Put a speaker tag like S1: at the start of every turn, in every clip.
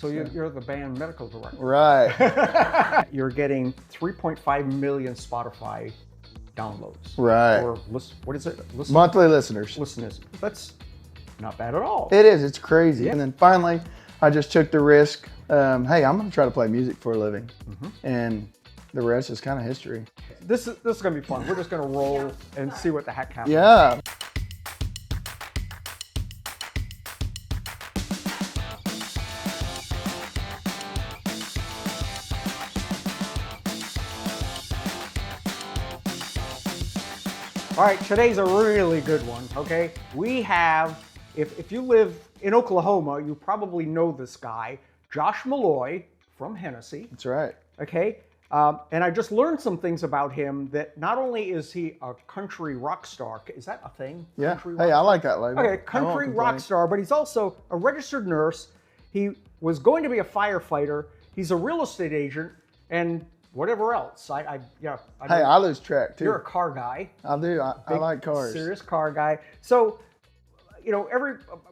S1: So you're the band medical director.
S2: Right.
S1: You're getting 3.5 million Spotify downloads.
S2: Right.
S1: Or what is it?
S2: Monthly listeners.
S1: Listeners. That's not bad at all.
S2: It is. It's crazy.
S1: Yeah.
S2: And then finally, I just took the risk. Hey, I'm going to try to play music for a living. And the rest is kind of history.
S1: This is going to be fun. We're just going to roll and see what the heck happens.
S2: Yeah.
S1: All right, today's a really good one, okay? We have, if you live in Oklahoma, you probably know this guy, Josh Meloy from Hennessey.
S2: That's right.
S1: Okay, and I just learned some things about him that not only is he a country rock star, is that a thing?
S2: Yeah.
S1: Country
S2: Hey,
S1: rock
S2: I like that label.
S1: Okay, country rock star, but he's also a registered nurse. He was going to be a firefighter. He's a real estate agent and whatever else.
S2: Hey, I lose track too.
S1: You're a car guy.
S2: I do. I like cars.
S1: Serious car guy. So, you know,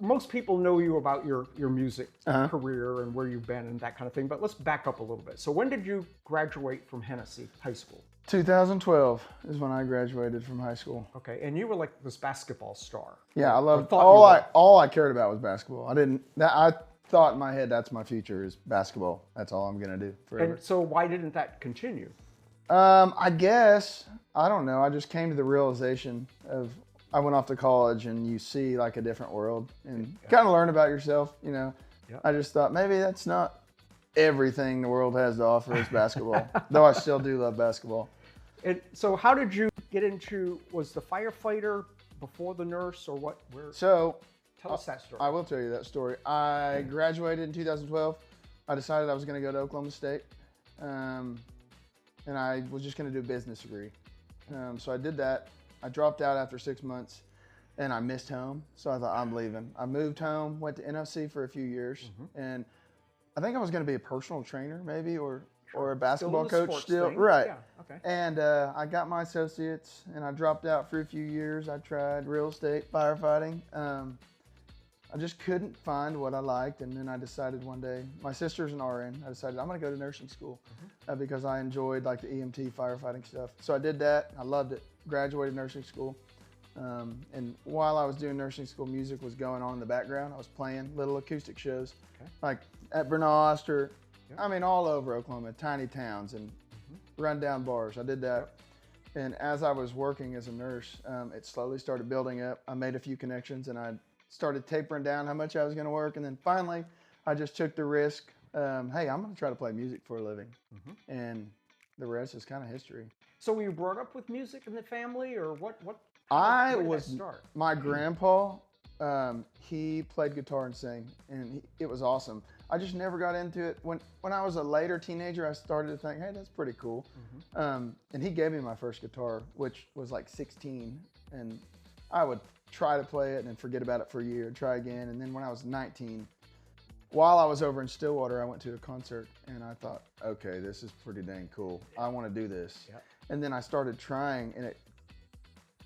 S1: most people know you about your music career and where you've been and that kind of thing. But let's back up a little bit. So, when did you graduate from Hennessey High School?
S2: 2012 is when I graduated from high school.
S1: Okay, and you were like this basketball star.
S2: Yeah, I loved all I cared about was basketball. I thought in my head that's my future is basketball. That's all I'm gonna do forever.
S1: And so why didn't that continue?
S2: I guess I don't know. I just came to the realization of I went off to college and you see like a different world and kind of learn about yourself. You know, I just thought maybe that's not everything the world has to offer is basketball. Though I still do love basketball.
S1: And so how did you get into? Was the firefighter before the nurse or what? Tell us that story.
S2: I will tell you that story. I graduated in 2012. I decided I was going to go to Oklahoma State, and I was just going to do a business degree. So I did that. I dropped out after 6 months, and I missed home. So I thought, I'm leaving. I moved home, went to NFC for a few years, and I think I was going to be a personal trainer maybe, or a basketball coach still. Right.
S1: Yeah. Okay.
S2: And I got my associates, and I dropped out for a few years. I tried real estate, firefighting. I just couldn't find what I liked, and then I decided one day, my sister's an RN, I decided I'm gonna go to nursing school because I enjoyed like the EMT firefighting stuff. So I did that, I loved it, graduated nursing school. And while I was doing nursing school, music was going on in the background. I was playing little acoustic shows, like at Vernost or, I mean, all over Oklahoma, tiny towns and rundown bars. I did that. And as I was working as a nurse, it slowly started building up. I made a few connections and I started tapering down how much I was going to work. And then finally, I just took the risk. Hey, I'm going to try to play music for a living. And the rest is kind of history.
S1: So were you brought up with music in the family or what?
S2: My grandpa, he played guitar and sang, and it was awesome. I just never got into it. When I was a later teenager, I started to think, hey, that's pretty cool. And he gave me my first guitar, which was like 16. And I would try to play it and then forget about it for a year, try again. And then when I was 19, while I was over in Stillwater, I went to a concert and I thought, okay, this is pretty dang cool. I want to do this. And then I started trying, and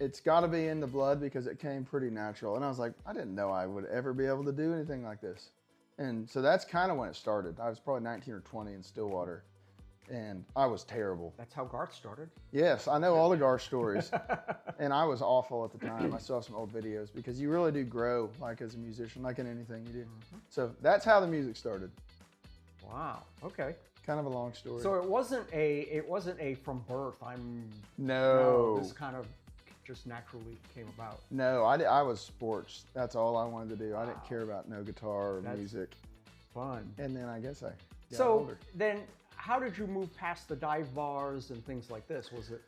S2: it's got to be in the blood because it came pretty natural. And I was like, I didn't know I would ever be able to do anything like this. And so that's kind of when it started. I was probably 19 or 20 in Stillwater, and I was terrible.
S1: That's how Garth started?
S2: Yes, I know all the Garth stories. And I was awful at the time. I saw some old videos because you really do grow like as a musician, like in anything you do. So that's how the music started.
S1: Wow, okay.
S2: Kind of a long story.
S1: So it wasn't a from birth,
S2: No,
S1: this kind of just naturally came about.
S2: No, I was sports. That's all I wanted to do. I didn't care about no guitar or music.
S1: Fun.
S2: And then I guess I got older.
S1: Then how did you move past the dive bars and things like this? Was it?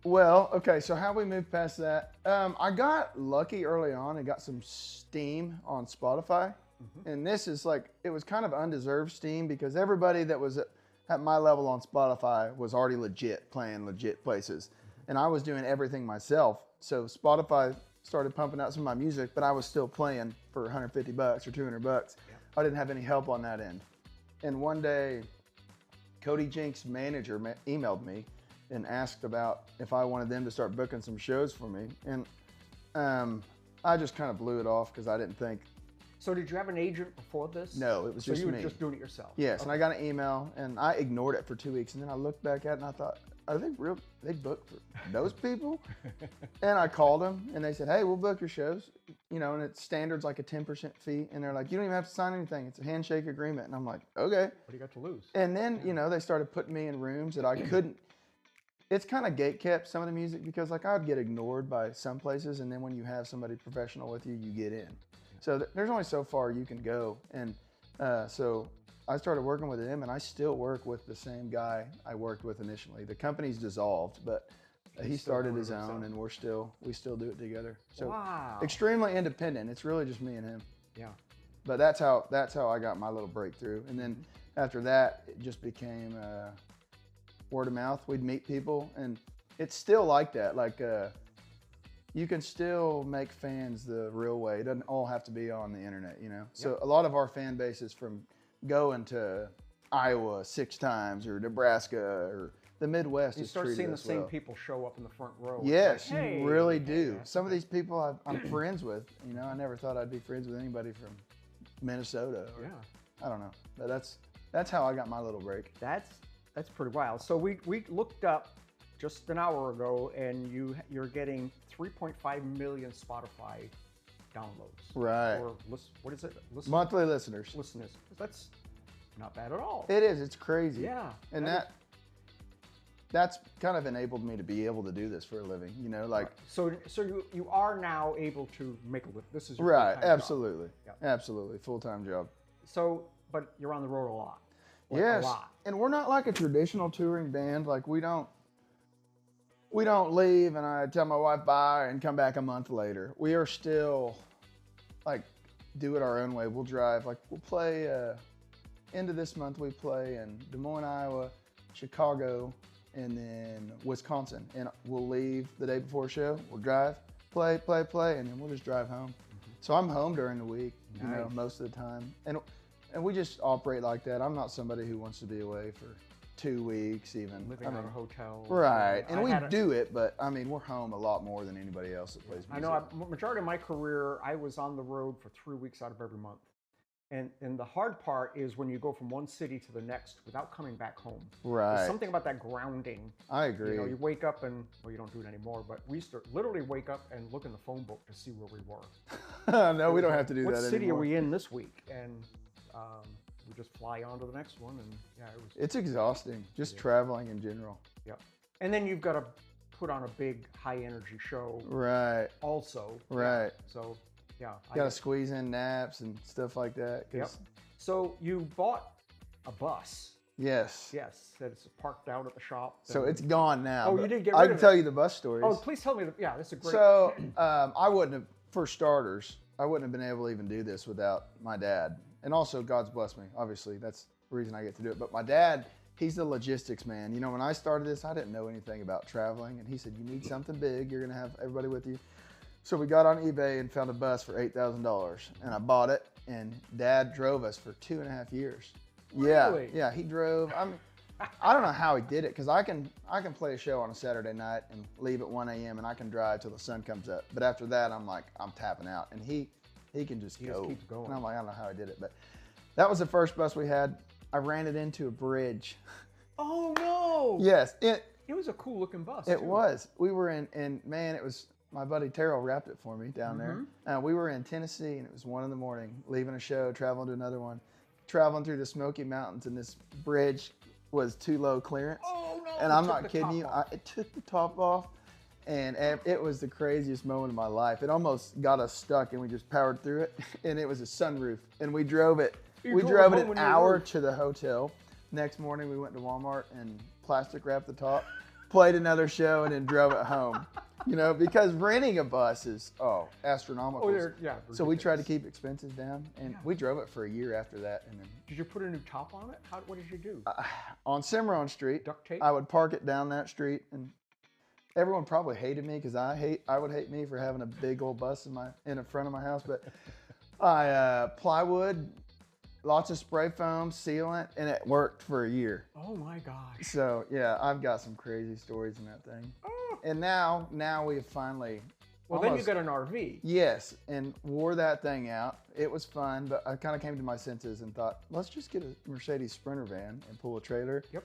S2: Well, okay, so how we moved past that, I got lucky early on and got some steam on Spotify. And this is like, it was kind of undeserved steam because everybody that was at my level on Spotify was already legit, playing legit places. And I was doing everything myself. So Spotify started pumping out some of my music, but I was still playing for $150 or $200. I didn't have any help on that end. And one day, Cody Jink's manager emailed me and asked about if I wanted them to start booking some shows for me. And I just kind of blew it off because I didn't think
S1: So did you have an agent before this?
S2: No, it was just me.
S1: So you were just doing it yourself?
S2: Yes, and I got an email, and I ignored it for 2 weeks, and then I looked back at it, and I thought, are they real? They book for those people? And I called them, and they said, hey, we'll book your shows. You know, and it's standards like a 10% fee, and they're like, you don't even have to sign anything. It's a handshake agreement. And I'm like, okay.
S1: What do you got to lose?
S2: And then, you know, they started putting me in rooms that I couldn't. It's kind of gatekept, some of the music, because like I'd get ignored by some places, and then when you have somebody professional with you, you get in. So there's only so far you can go. And so I started working with him, and I still work with the same guy I worked with initially. The company's dissolved, but he started his own, and we still do it together. So
S1: wow.
S2: Extremely independent. It's really just me and him.
S1: Yeah.
S2: But that's how I got my little breakthrough. And then after that, it just became word of mouth. We'd meet people, and it's still like that. Like you can still make fans the real way. It doesn't all have to be on the internet, you know. So a lot of our fan base is from going to Iowa 6 times, or Nebraska, or the Midwest.
S1: You start seeing the same people show up in the front row.
S2: Yes,
S1: like, hey,
S2: you really do. Some of these people I'm friends with. You know, I never thought I'd be friends with anybody from Minnesota. Or, I don't know, but that's how I got my little break.
S1: That's pretty wild. So we looked up just an hour ago, and you're getting 3.5 million Spotify downloads.
S2: Right.
S1: Or what is it?
S2: Monthly listeners.
S1: Listeners. That's not bad at all.
S2: It is. It's crazy.
S1: Yeah.
S2: And that's kind of enabled me to be able to do this for a living. You know, like.
S1: Right. So you are now able to make a living. This is your
S2: right.
S1: full-time
S2: Absolutely.
S1: job.
S2: Absolutely. Full-time job.
S1: So, but you're on the road a lot. Like
S2: yes.
S1: A lot.
S2: And we're not like a traditional touring band. Like we don't leave and I tell my wife bye and come back a month later. We are still like do it our own way. We'll drive, like we'll play end of this month we play in Des Moines, Iowa, Chicago, and then Wisconsin. And we'll leave the day before show. We'll drive, play, and then we'll just drive home. So I'm home during the week, you know, most of the time. And we just operate like that. I'm not somebody who wants to be away for 2 weeks even.
S1: Living in a hotel.
S2: Right, and we do it, but I mean, we're home a lot more than anybody else that plays music.
S1: I know, majority of my career, I was on the road for 3 weeks out of every month. And the hard part is when you go from one city to the next without coming back home.
S2: Right.
S1: There's something about that grounding.
S2: I agree.
S1: You know, you wake up and, well, you don't do it anymore, but we used to literally wake up and look in the phone book to see where we were.
S2: No, we don't have to do that anymore.
S1: What city are we in this week? And we just fly on to the next one, and yeah,
S2: it's exhausting, just traveling in general.
S1: Yep. And then you've got to put on a big high energy show.
S2: Right.
S1: Also.
S2: Right.
S1: Yeah. So, yeah.
S2: You got to squeeze in naps and stuff like that.
S1: Yep. So you bought a bus.
S2: Yes.
S1: Yes. That it's parked out at the shop.
S2: So it's gone now.
S1: Oh, you did get rid of it?
S2: I can tell you the bus stories.
S1: Oh, please tell me. Yeah, this is a great.
S2: So I wouldn't have, for starters, I wouldn't have been able to even do this without my dad. And also, God's blessed me. Obviously, that's the reason I get to do it. But my dad, he's the logistics man. You know, when I started this, I didn't know anything about traveling. And he said, you need something big. You're going to have everybody with you. So we got on eBay and found a bus for $8,000. And I bought it. And Dad drove us for 2.5 years.
S1: Really?
S2: Yeah, he drove. I don't know how he did it, because I can play a show on a Saturday night and leave at 1 a.m. and I can drive till the sun comes up. But after that, I'm tapping out. And he can just go.
S1: Just keeps going.
S2: And I'm like, I don't know how I did it, but that was the first bus we had. I ran it into a bridge.
S1: Oh no!
S2: Yes,
S1: it was a cool looking bus.
S2: It was. We were in, and man, it was. My buddy Terrell wrapped it for me down there. We were in Tennessee, and it was 1 a.m, leaving a show, traveling to another one, traveling through the Smoky Mountains, and this bridge was too low clearance.
S1: Oh no!
S2: And I'm not kidding you. It took the top off. And it was the craziest moment of my life. It almost got us stuck, and we just powered through it. And it was a sunroof, and we drove it. We drove it an hour to the hotel. Next morning, we went to Walmart and plastic wrapped the top, played another show, and then drove it home. You know, because renting a bus is astronomical. So we tried to keep expenses down, and we drove it for a year after that. And then
S1: did you put a new top on it? What did you do?
S2: On Cimarron Street,
S1: duct tape.
S2: I would park it down that street and. Everyone probably hated me because I would hate me for having a big old bus in the front of my house. But I plywood, lots of spray foam, sealant, and it worked for a year.
S1: Oh my gosh!
S2: So yeah, I've got some crazy stories in that thing. Oh. And now we have finally
S1: Well, then you got an RV.
S2: Yes, and wore that thing out. It was fun, but I kind of came to my senses and thought, let's just get a Mercedes Sprinter van and pull a trailer.
S1: Yep.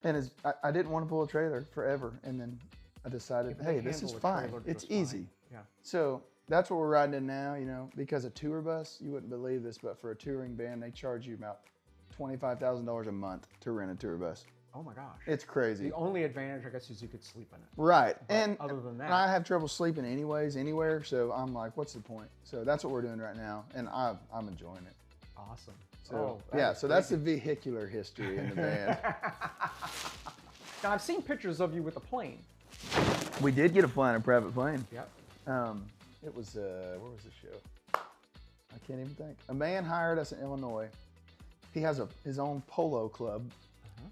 S2: And I didn't want to pull a trailer forever, and then I decided, hey, this is fine. It's easy.
S1: Yeah.
S2: So that's what we're riding in now, you know, because a tour bus, you wouldn't believe this, but for a touring band, they charge you about $25,000 a month to rent a tour bus.
S1: Oh my gosh.
S2: It's crazy.
S1: The only advantage, I guess, is you could sleep in it.
S2: Right.
S1: But
S2: and
S1: other than that,
S2: I have trouble sleeping anyways, anywhere. So I'm like, what's the point? So that's what we're doing right now. And I'm enjoying it.
S1: awesome.
S2: So yeah, so that's the vehicular history in the band.
S1: Now I've seen pictures of you with a plane.
S2: We did get a private plane.
S1: Yep.
S2: It was, where was the show? I can't even think. A man hired us in Illinois. He has his own polo club.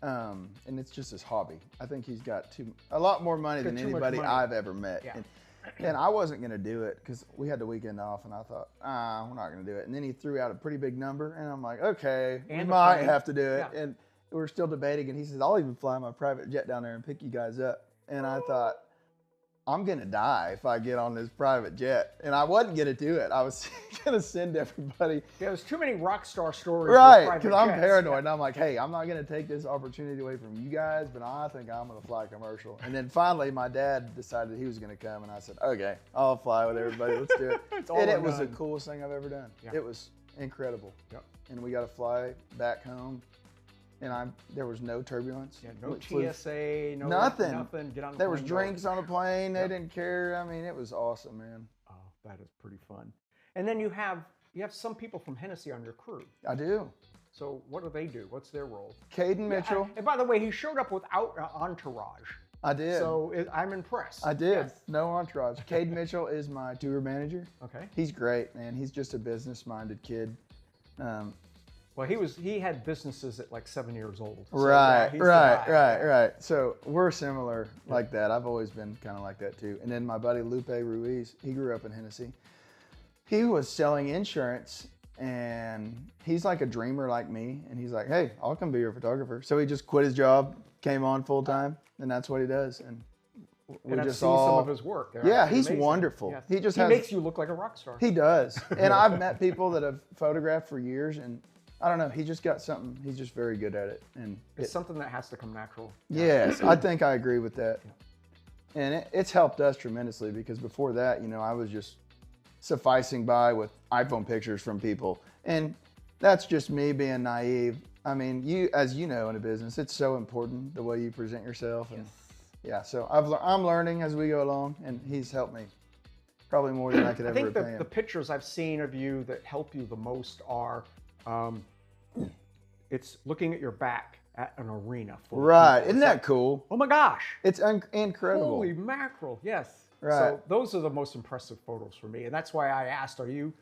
S2: And it's just his hobby. I think he's got a lot more money than anybody I've ever met.
S1: Yeah.
S2: And I wasn't going to do it because we had the weekend off, and I thought, we're not going to do it. And then he threw out a pretty big number, and I'm like, okay, we might have to do it.
S1: Yeah.
S2: And we're still debating, and he says, I'll even fly my private jet down there and pick you guys up. And I thought, I'm going to die if I get on this private jet. And I wasn't going to do it. I was going to send everybody.
S1: Yeah, there's too many Rockstar stories.
S2: Right, because I'm paranoid. And I'm like, hey, I'm not going to take this opportunity away from you guys, but I think I'm going to fly commercial. And then finally, my dad decided he was going to come, and I said, okay, I'll fly with everybody. Let's do it. And it was the coolest thing I've ever done. Yeah. It was incredible. Yep. And we got to fly back home. And there was no turbulence.
S1: Yeah, no TSA, no
S2: nothing.
S1: Get on the
S2: there was drinks on the plane. They didn't care. I mean, it was awesome, man.
S1: Oh, that is pretty fun. And then you have some people from Hennessey on your crew.
S2: I do.
S1: So what do they do? What's their role?
S2: Caden Mitchell.
S1: And by the way, he showed up without an entourage.
S2: I did.
S1: So I'm impressed.
S2: I did. Yes. No entourage. Caden Mitchell is my tour manager.
S1: Okay.
S2: He's great, man. He's just a business-minded kid.
S1: Well, he had businesses at like 7 years old. So
S2: right, right. So we're similar like that. I've always been kind of like that too. And then my buddy Lupe Ruiz, he grew up in Hennessey. He was selling insurance, and he's like a dreamer like me. And he's like, hey, I'll come be your photographer. So he just quit his job, came on full time, and that's what he does. And
S1: I've seen some of his work.
S2: Yeah, he's amazing. Wonderful.
S1: Yes. He makes you look like a rock star.
S2: He does. And I've met people that have photographed for years, and I don't know. He just got something. He's just very good at it, and
S1: it's something that has to come natural.
S2: Yes, I think I agree with that. Yeah. And it's helped us tremendously, because before that, you know, I was just sufficing by with iPhone pictures from people, and that's just me being naive. I mean, as you know, in a business, it's so important the way you present yourself, and yeah. So I'm learning as we go along, and he's helped me probably more than I could ever repay him.
S1: I think the pictures I've seen of you that help you the most are. It's looking at your back at an arena.
S2: Right. Isn't that cool?
S1: Oh my gosh.
S2: It's incredible.
S1: Holy mackerel. Yes.
S2: Right.
S1: So those are the most impressive photos for me. And that's why I asked, are you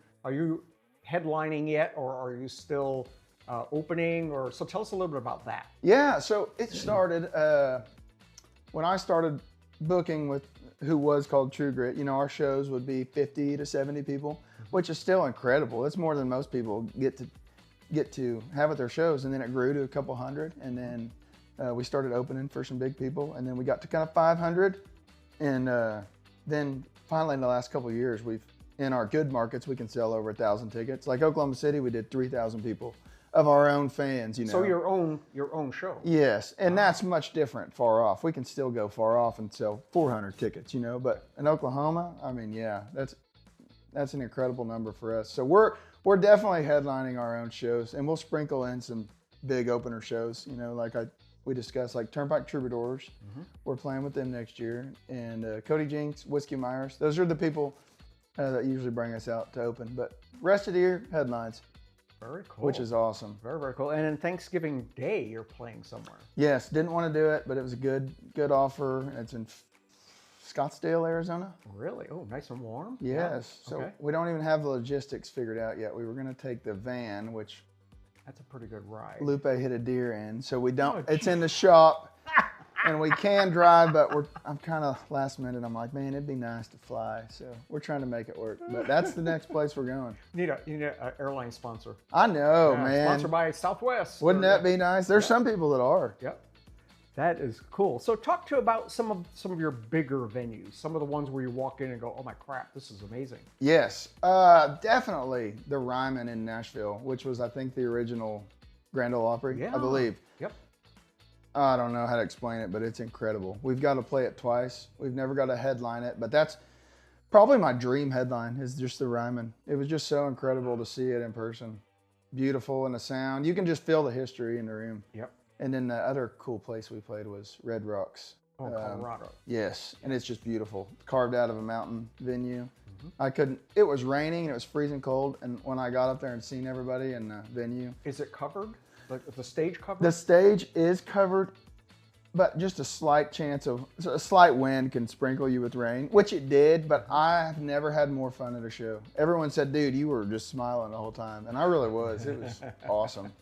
S1: headlining yet, or are you still opening? So tell us a little bit about that.
S2: Yeah. So it started when I started booking with who was called True Grit. You know, our shows would be 50 to 70 people, which is still incredible. It's more than most people get to have at their shows. And then it grew to a couple hundred, and then we started opening for some big people, and then we got to kind of 500, and then finally in the last couple of years, in our good markets, we can sell over 1,000 tickets. Like Oklahoma City, we did 3,000 people of our own fans, you know.
S1: So your own show.
S2: Yes, and that's much different far off. We can still go far off and sell 400 tickets, you know, but in Oklahoma, I mean, yeah, that's an incredible number for us. So we're definitely headlining our own shows, and we'll sprinkle in some big opener shows, you know, like we discussed, like Turnpike Troubadours. Mm-hmm. We're playing with them next year, and Cody Jinks, Whiskey Myers. Those are the people that usually bring us out to open, but rest of the year, headlines.
S1: Very cool.
S2: Which is awesome.
S1: Very, very cool. And then Thanksgiving Day, you're playing somewhere.
S2: Yes, didn't want to do it, but it was a good offer. It's in Scottsdale, Arizona.
S1: Really? Oh, nice and warm?
S2: Yes.
S1: Yeah.
S2: So we don't even have the logistics figured out yet. We were going to take the van, which...
S1: That's a pretty good ride.
S2: Lupe hit a deer in, so we don't... It's in the shop, and we can drive, but I'm kind of last minute. I'm like, man, it'd be nice to fly. So we're trying to make it work. But that's the next place we're going.
S1: You need an airline sponsor.
S2: I know, man.
S1: Sponsored by Southwest.
S2: Wouldn't that be nice? There's some people that are.
S1: Yep. That is cool. So talk to about some of your bigger venues, some of the ones where you walk in and go, oh my crap, this is amazing.
S2: Yes, definitely the Ryman in Nashville, which was, I think, the original Grand Ole Opry,
S1: Yeah.
S2: I believe.
S1: Yep.
S2: I don't know how to explain it, but it's incredible. We've got to play it twice. We've never got to headline it, but that's probably my dream headline is just the Ryman. It was just so incredible to see it in person. Beautiful, and the sound. You can just feel the history in the room.
S1: Yep.
S2: And then the other cool place we played was Red Rocks.
S1: Oh, Colorado.
S2: Yes, and it's just beautiful. Carved out of a mountain venue. It was raining and it was freezing cold, and when I got up there and seen everybody in the venue.
S1: Is it covered? Like the stage covered?
S2: The stage is covered, but just a slight wind can sprinkle you with rain, which it did, but I've never had more fun at a show. Everyone said, dude, you were just smiling the whole time, and I really was. It was awesome.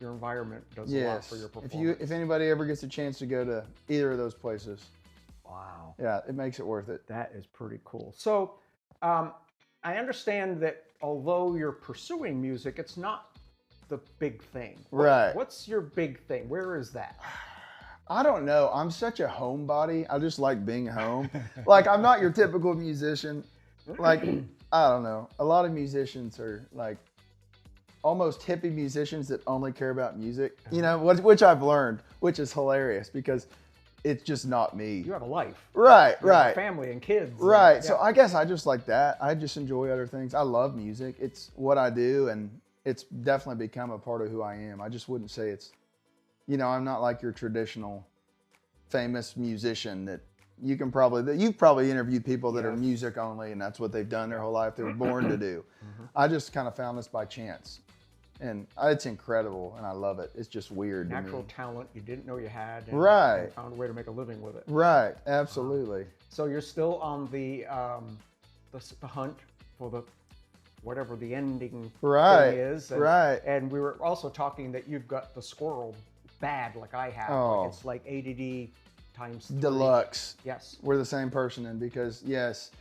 S1: Your environment does a lot for your performance.
S2: If anybody ever gets a chance to go to either of those places.
S1: Wow.
S2: Yeah, it makes it worth it.
S1: That is pretty cool. So I understand that although you're pursuing music, it's not the big thing.
S2: Right.
S1: What's your big thing? Where is that?
S2: I don't know. I'm such a homebody. I just like being home. Like, I'm not your typical musician. Like, I don't know. A lot of musicians are like almost hippie musicians that only care about music, you know, which I've learned, which is hilarious because it's just not me.
S1: You have a life.
S2: Right,
S1: You have
S2: right.
S1: a family and kids.
S2: Right.
S1: And,
S2: So I guess I just like that. I just enjoy other things. I love music. It's what I do, and it's definitely become a part of who I am. I just wouldn't say it's, you know, I'm not like your traditional famous musician that you've probably interviewed people that are music only, and that's what they've done their whole life. They were born to do. I just kind of found this by chance. And it's incredible, and I love it. It's just weird to me.
S1: Natural talent you didn't know you had. And,
S2: Right.
S1: and found a way to make a living with it.
S2: Right. Absolutely.
S1: So you're still on the hunt for the whatever the ending thing is. And,
S2: Right.
S1: And we were also talking that you've got the squirrel bad like I have.
S2: Oh.
S1: It's like ADD times 3.
S2: Deluxe.
S1: Yes.
S2: We're the same person, and because yes,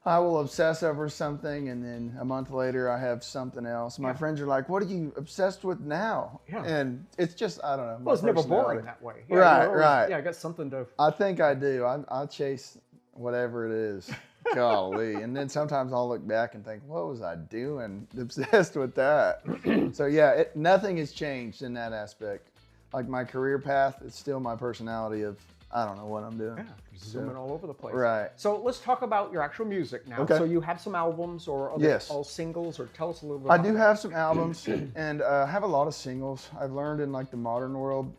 S2: I will obsess over something, and then a month later I have something else. My friends are like, "What are you obsessed with now?"
S1: Yeah.
S2: And it's just, I don't know.
S1: Well, it's never boring that way. Yeah,
S2: Right,
S1: you're always,
S2: right.
S1: Yeah, I got something to.
S2: I think I do. I chase whatever it is. Golly. And then sometimes I'll look back and think, what was I doing? Obsessed with that. So yeah, nothing has changed in that aspect. Like my career path, it's still my personality of, I don't know what I'm doing.
S1: Yeah, zooming all over the place.
S2: Right.
S1: So let's talk about your actual music now.
S2: Okay.
S1: So you have some albums, or are they all singles, or tell us a little bit
S2: I
S1: about
S2: do
S1: that.
S2: have some albums, and I have a lot of singles. I've learned in like the modern world,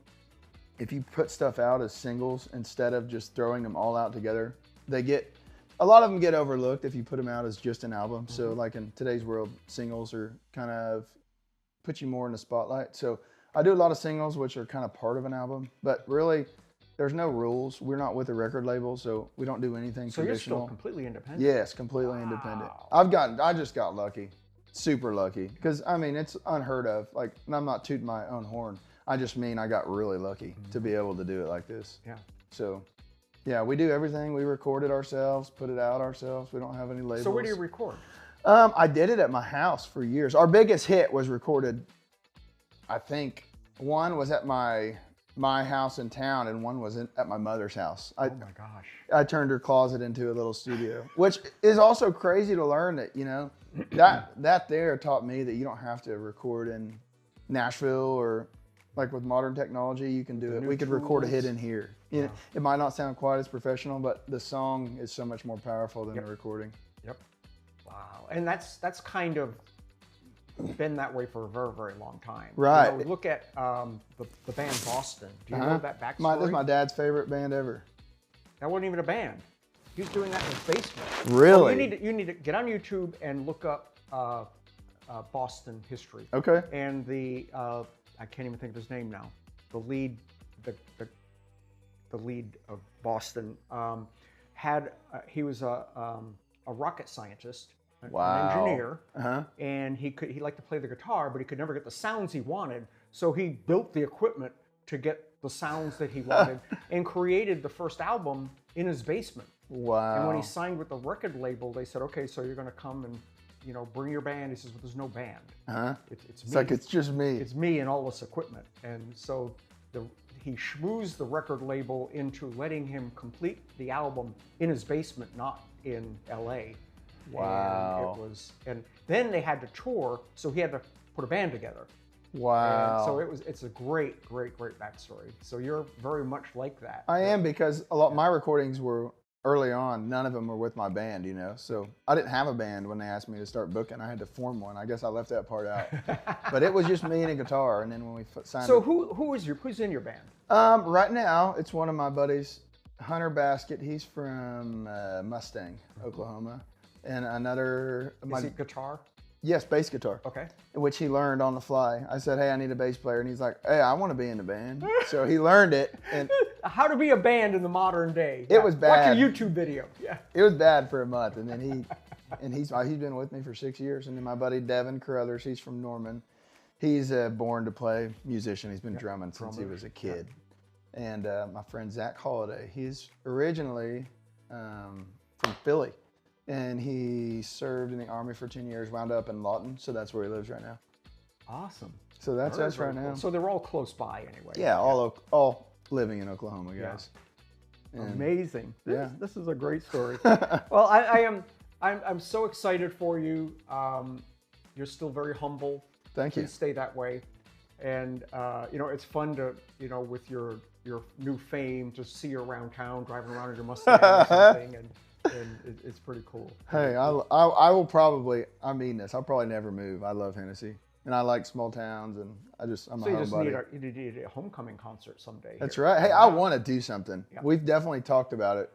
S2: if you put stuff out as singles instead of just throwing them all out together, a lot of them get overlooked if you put them out as just an album. So like in today's world, singles are kind of put you more in the spotlight. So I do a lot of singles, which are kind of part of an album, but really there's no rules. We're not with a record label, so we don't do anything
S1: So
S2: traditional.
S1: you're still completely independent?
S2: Yes, completely independent. I just got lucky, super lucky, because I mean, it's unheard of. Like, and I'm not tooting my own horn. I just mean I got really lucky to be able to do it like this.
S1: Yeah.
S2: So, yeah, we do everything. We record it ourselves, put it out ourselves. We don't have any labels.
S1: So where do you record?
S2: I did it at my house for years. Our biggest hit was recorded, I think, one was at my house in town, and one was at my mother's house.
S1: Oh my gosh.
S2: I turned her closet into a little studio, which is also crazy to learn that, you know, that there taught me that you don't have to record in Nashville, or like with modern technology, you can do it. We could record a hit in here. You know, it might not sound quite as professional, but the song is so much more powerful than the recording.
S1: Yep. Wow. And that's kind of been that way for a very, very long time.
S2: Right.
S1: You know, look at the band Boston. Do you know that backstory?
S2: That's my dad's favorite band ever.
S1: That wasn't even a band. He was doing that in his basement.
S2: Really?
S1: Oh, you need to get on YouTube and look up Boston history.
S2: Okay.
S1: And the I can't even think of his name now. The lead of Boston he was a rocket scientist, an engineer, and he liked to play the guitar, but he could never get the sounds he wanted. So he built the equipment to get the sounds that he wanted, and created the first album in his basement.
S2: Wow.
S1: And when he signed with the record label, they said, "Okay, so you're going to come and, you know, bring your band." He says, "But there's no band. It's me.
S2: It's like, it's just me."
S1: It's me and all this equipment." And so he schmoozed the record label into letting him complete the album in his basement, not in L.A.
S2: Wow.
S1: And then they had to tour, so he had to put a band together.
S2: Wow.
S1: And so it's a great backstory. So you're very much like that.
S2: I am, because a lot my recordings were early on. None of them were with my band, you know. So I didn't have a band when they asked me to start booking. I had to form one. I guess I left that part out. But it was just me and a guitar. And then when we signed.
S1: So who's in your band?
S2: Right now it's one of my buddies, Hunter Basket. He's from Mustang, Oklahoma, and another.
S1: Is he guitar?
S2: Yes, bass guitar.
S1: Okay.
S2: Which he learned on the fly. I said, hey, I need a bass player. And he's like, hey, I want to be in the band. So he learned it. And
S1: how to be a band in the modern day.
S2: It was bad.
S1: Watch a YouTube video. Yeah.
S2: It was bad for a month. And then he's been with me for 6 years. And then my buddy Devin Carruthers, he's from Norman. He's a born to play musician. He's been drumming since he was a kid. Yeah. And my friend Zach Holliday, he's originally from Philly. And he served in the Army for 10 years, wound up in Lawton, so that's where he lives right now.
S1: Awesome.
S2: So that's us right now.
S1: So they're all close by anyway.
S2: Yeah, all living in Oklahoma, guys.
S1: Yeah. Amazing.
S2: Yeah.
S1: This is a great story. Well, I'm so excited for you. You're still very humble.
S2: Thank you.
S1: Please stay that way. And it's fun to, with your new fame, to see you around town, driving around in your Mustang or something, and it's pretty cool.
S2: Hey, I will probably, I mean this, I'll probably never move. I love Hennessey, and I like small towns, and I'm a homebody.
S1: You need a homecoming concert someday.
S2: That's right. Hey, I want to do something.
S1: Yeah.
S2: We've definitely talked about it.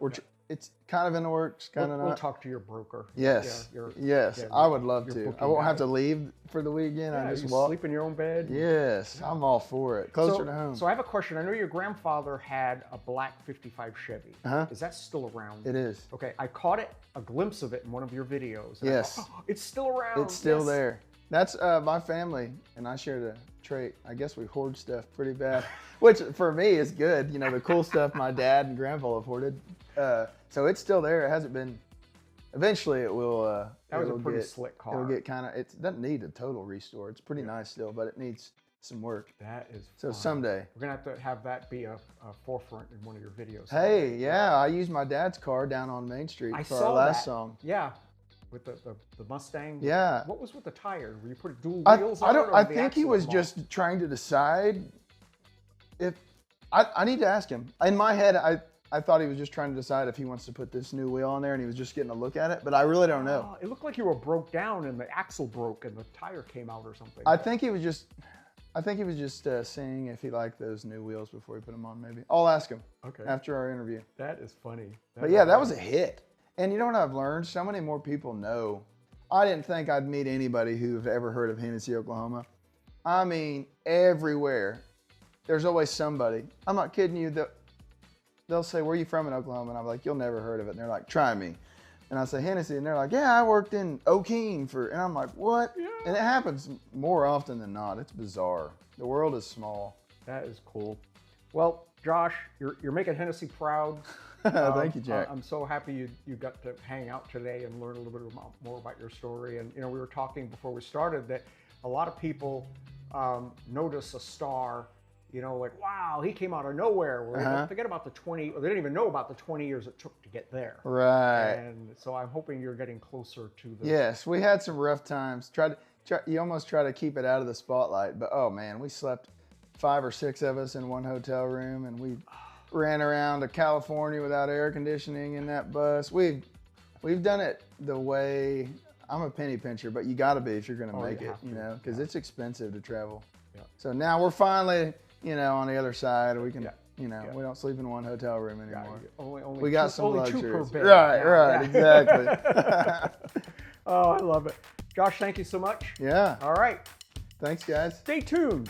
S2: It's kind of in the works, kind of not.
S1: We'll talk to your broker.
S2: Yes. Yes, I would love to. I won't have to leave for the weekend.
S1: Yeah,
S2: I just
S1: you
S2: walk.
S1: sleep in your own bed.
S2: Yes, yeah. I'm all for it. Closer to home.
S1: So I have a question. I know your grandfather had a black 55 Chevy. Is that still around?
S2: It is.
S1: Okay, I caught a glimpse of it in one of your videos.
S2: Yes.
S1: Thought, it's still around.
S2: It's still there. That's my family, and I share the trait. I guess we hoard stuff pretty bad, which for me is good. The cool stuff my dad and grandpa have hoarded. So it's still there. It hasn't been. Eventually, it will.
S1: That was a pretty slick car.
S2: It'll get kind of. It doesn't need a total restore. It's pretty nice still, but it needs some work.
S1: That is.
S2: So
S1: fun.
S2: someday
S1: we're gonna have that be a forefront in one of your videos.
S2: Hey, yeah, I used my dad's car down on Main Street for our last song.
S1: Yeah. With the Mustang?
S2: Yeah.
S1: What was with the tire? Were you putting dual wheels on it?
S2: I think he was just trying to decide if... I need to ask him. In my head, I thought he was just trying to decide if he wants to put this new wheel on there, and he was just getting a look at it, but I really don't know.
S1: It looked like you were broke down and the axle broke and the tire came out or something.
S2: I think he was just seeing if he liked those new wheels before he put them on, maybe. I'll ask him after our interview.
S1: That is funny.
S2: But yeah, that was a hit. And you know what I've learned? So many more people know. I didn't think I'd meet anybody who've ever heard of Hennessey, Oklahoma. I mean, everywhere. There's always somebody. I'm not kidding you. They'll say, where are you from in Oklahoma? And I'm like, you'll never heard of it. And they're like, try me. And I say, Hennessey. And they're like, yeah, I worked in O'Keene and I'm like, what? Yeah. And it happens more often than not. It's bizarre. The world is small.
S1: That is cool. Well, Josh, you're making Hennessey proud.
S2: Thank you, Jack.
S1: I'm so happy you got to hang out today and learn a little bit more about your story. And we were talking before we started that a lot of people notice a star, like, wow, he came out of nowhere. Forget about the 20, or they didn't even know about the 20 years it took to get there.
S2: Right.
S1: And so I'm hoping you're getting closer to the...
S2: Yes, we had some rough times. You almost try to keep it out of the spotlight, but oh man, we slept 5 or 6 of us in one hotel room, and we ran around to California without air conditioning in that bus. We've done it the way, I'm a penny pincher, but you got to be if you're going to make it, because it's expensive to travel. Yeah. So now we're finally, on the other side. We can, we don't sleep in one hotel room anymore.
S1: Only
S2: we got some luxuries.
S1: 2 per bed.
S2: Right, exactly.
S1: Oh, I love it. Josh, thank you so much.
S2: Yeah.
S1: All right.
S2: Thanks, guys.
S1: Stay tuned.